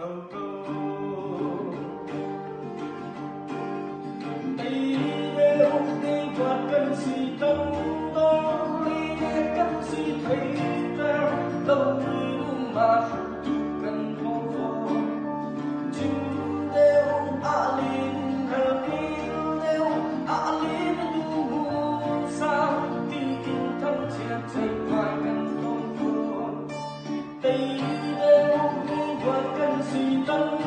thâu câu đi nếu đi qua cần gì tâm đó đi nghe cần gì thấy ta đâu đi mà cần không vô chừng nếu alin herkin nếu alin du sao thì in thân chia chạy ngoài cần không vô đây nếu đi qua cần gì tâm